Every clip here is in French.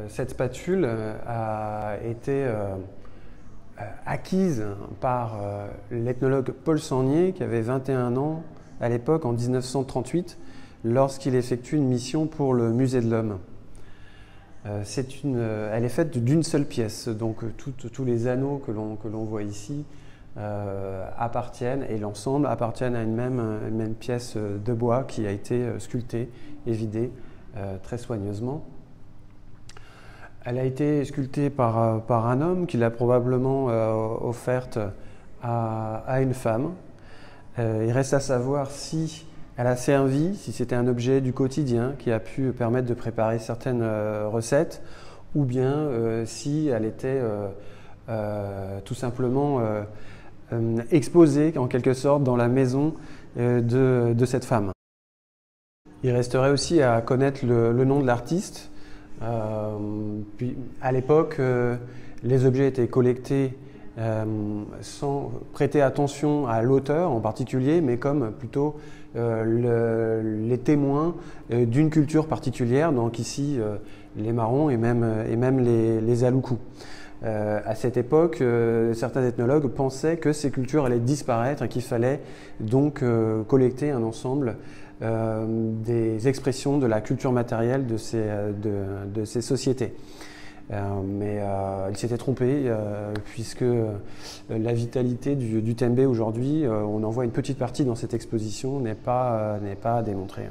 Cette spatule a été acquise par l'ethnologue Paul Sangnier, qui avait 21 ans à l'époque, en 1938, lorsqu'il effectue une mission pour le Musée de l'Homme. Elle est faite d'une seule pièce, donc tous les anneaux que l'on voit ici appartiennent, et l'ensemble appartiennent à une même pièce de bois qui a été sculptée et vidée très soigneusement. Elle a été sculptée par un homme qui l'a probablement offerte à une femme. Il reste à savoir si elle a servi, si c'était un objet du quotidien qui a pu permettre de préparer certaines recettes, ou bien si elle était tout simplement exposée en quelque sorte dans la maison de cette femme. Il resterait aussi à connaître le nom de l'artiste. Puis à l'époque, les objets étaient collectés sans prêter attention à l'auteur en particulier, mais comme plutôt les témoins d'une culture particulière, donc ici les Marrons et même les Aloukou. À cette époque, certains ethnologues pensaient que ces cultures allaient disparaître et qu'il fallait donc collecter un ensemble des expressions de la culture matérielle de ces sociétés. Mais il s'était trompé puisque la vitalité du Tembe aujourd'hui, on en voit une petite partie dans cette exposition, n'est pas à démontrer.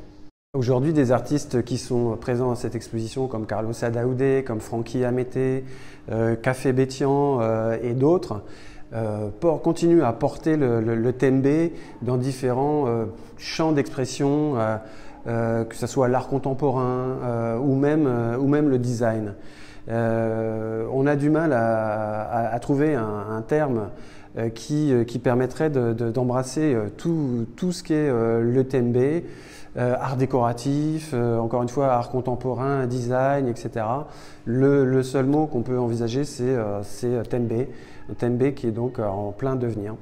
Aujourd'hui, des artistes qui sont présents dans cette exposition comme Carlos Adaoudé, comme Francky Amété, Café Bétian et d'autres, continue à porter le Tembe dans différents champs d'expression, que ce soit l'art contemporain ou même le design. On a du mal à trouver un terme qui permettrait d'embrasser tout ce qu'est le Tembe, art décoratif, encore une fois art contemporain, design, etc. Le seul mot qu'on peut envisager, c'est Tembe, Tembe qui est donc en plein devenir.